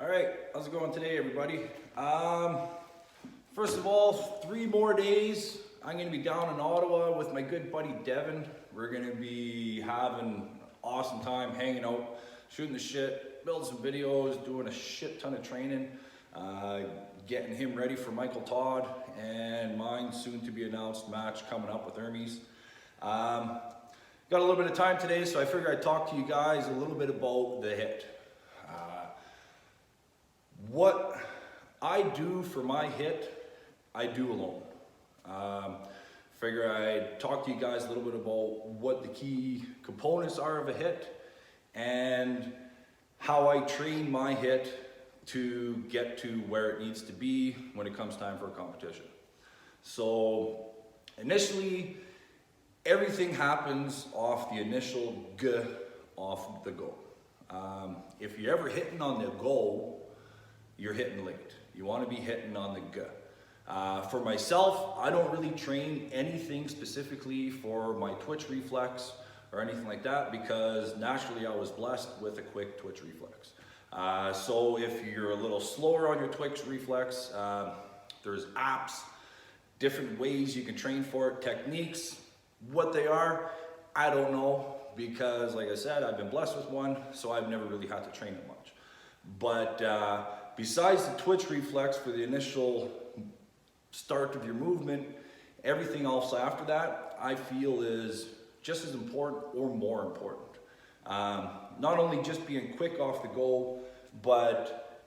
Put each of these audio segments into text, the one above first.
All right, how's it going today, everybody? First of all, 3 more days. I'm gonna be down in Ottawa with my good buddy Devin. We're gonna be having an awesome time hanging out, shooting the shit, building some videos, doing a shit ton of training, getting him ready for Michael Todd and mine soon to be announced match coming up with Hermes. Got a little bit of time today, so I figured I'd talk to you guys a little bit about the hit. What I do for my hit, I do alone. Figure I'd talk to you guys a little bit about what the key components are of a hit and how I train my hit to get to where it needs to be when it comes time for a competition. So initially, everything happens off the initial G off the go. If you're ever hitting on the go, you're hitting late. You want to be hitting on the G. For myself, I don't really train anything specifically for my twitch reflex or anything like that because naturally I was blessed with a quick twitch reflex. So if you're a little slower on your twitch reflex, there's apps, different ways you can train for it, techniques. What they are, I don't know because like I said, I've been blessed with one, so I've never really had to train it much. But besides the twitch reflex for the initial start of your movement, everything else after that I feel is just as important or more important. Not only just being quick off the go, but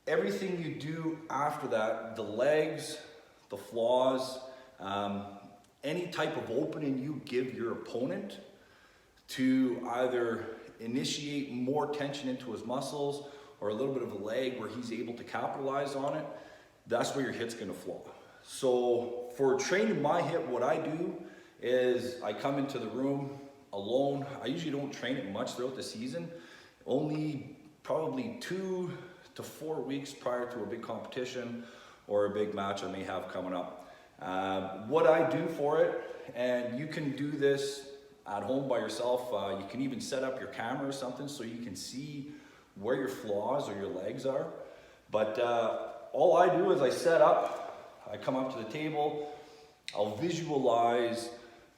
everything you do after that, the legs, the flaws, any type of opening you give your opponent to either initiate more tension into his muscles or a little bit of a leg where he's able to capitalize on it, that's where your hit's gonna flow. So for training my hit, what I do is I come into the room alone. I usually don't train it much throughout the season, only probably 2 to 4 weeks prior to a big competition or a big match I may have coming up. What I do for it, and you can do this at home by yourself, you can even set up your camera or something so you can see where your flaws or your legs are. But all I do is I set up, I come up to the table, I'll visualize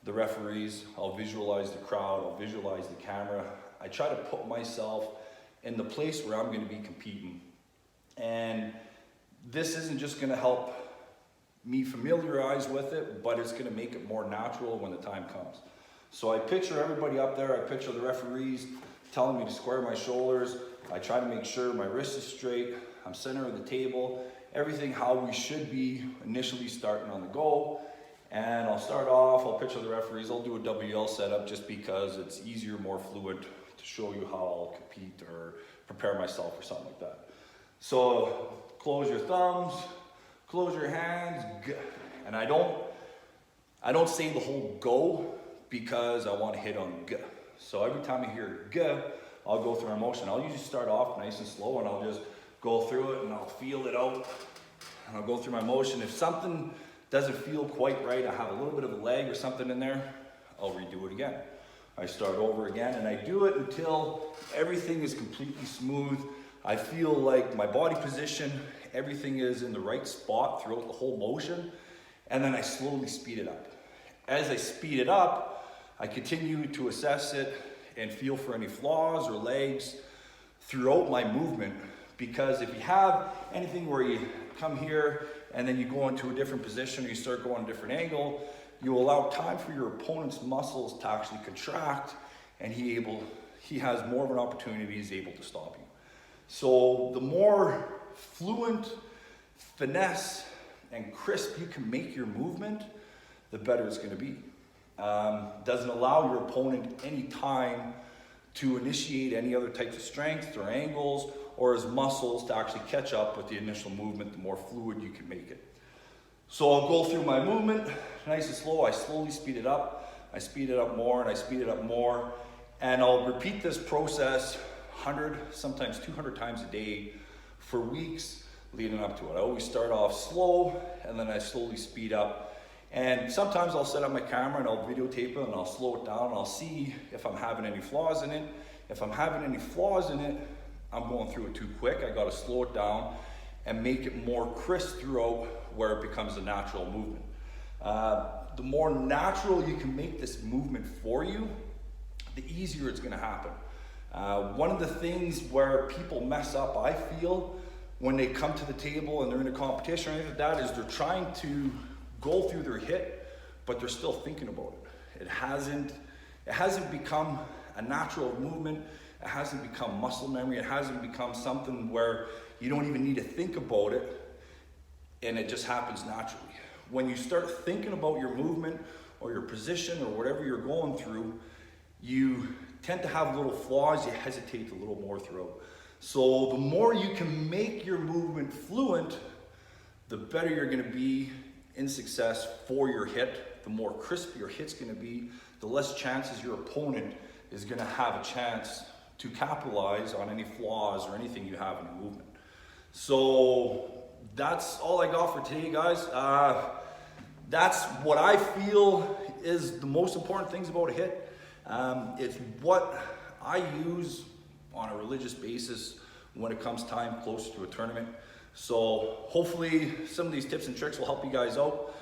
the referees, I'll visualize the crowd, I'll visualize the camera. I try to put myself in the place where I'm gonna be competing. And this isn't just gonna help me familiarize with it, but it's gonna make it more natural when the time comes. So I picture everybody up there, I picture the referees telling me to square my shoulders. I try to make sure my wrist is straight, I'm center of the table, everything how we should be initially starting on the go. And I'll start off, I'll picture the referees, I'll do a WL setup just because it's easier, more fluid to show you how I'll compete or prepare myself or something like that. So close your thumbs, close your hands, and I don't say the whole go because I want to hit on G. So every time I hear G, I'll go through my motion. I'll usually start off nice and slow and I'll just go through it and I'll feel it out. And I'll go through my motion. If something doesn't feel quite right, I have a little bit of a leg or something in there, I'll redo it again. I start over again and I do it until everything is completely smooth. I feel like my body position, everything is in the right spot throughout the whole motion. And then I slowly speed it up. As I speed it up, I continue to assess it and feel for any flaws or legs throughout my movement. Because if you have anything where you come here and then you go into a different position or you start going a different angle, you allow time for your opponent's muscles to actually contract and he has more of an opportunity, he's able to stop you. So the more fluent, finesse, and crisp you can make your movement, the better it's gonna be. Doesn't allow your opponent any time to initiate any other types of strength or angles or his muscles to actually catch up with the initial movement, the more fluid you can make it. So I'll go through my movement, nice and slow, I slowly speed it up, I speed it up more and I speed it up more, and I'll repeat this process 100, sometimes 200 times a day for weeks leading up to it. I always start off slow and then I slowly speed up. And sometimes I'll set up my camera and I'll videotape it and I'll slow it down and I'll see if I'm having any flaws in it. If I'm having any flaws in it, I'm going through it too quick. I gotta slow it down and make it more crisp throughout where it becomes a natural movement. The more natural you can make this movement for you, the easier it's gonna happen. One of the things where people mess up, I feel, when they come to the table and they're in a competition or anything like that, is they're trying to go through their hit, but they're still thinking about it. It hasn't become a natural movement. It hasn't become muscle memory. It hasn't become something where you don't even need to think about it, and it just happens naturally. When you start thinking about your movement or your position or whatever you're going through, you tend to have little flaws. You hesitate a little more throughout. So the more you can make your movement fluent, the better you're gonna be in success for your hit. The more crisp your hit's gonna be, the less chances your opponent is gonna have a chance to capitalize on any flaws or anything you have in your movement. So that's all I got for today, guys. That's what I feel is the most important things about a hit. It's what I use on a religious basis when it comes time closer to a tournament. So hopefully some of these tips and tricks will help you guys out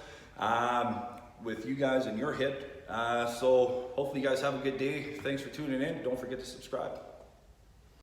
with you guys and your hit. So hopefully you guys have a good day. Thanks for tuning in. Don't forget to subscribe.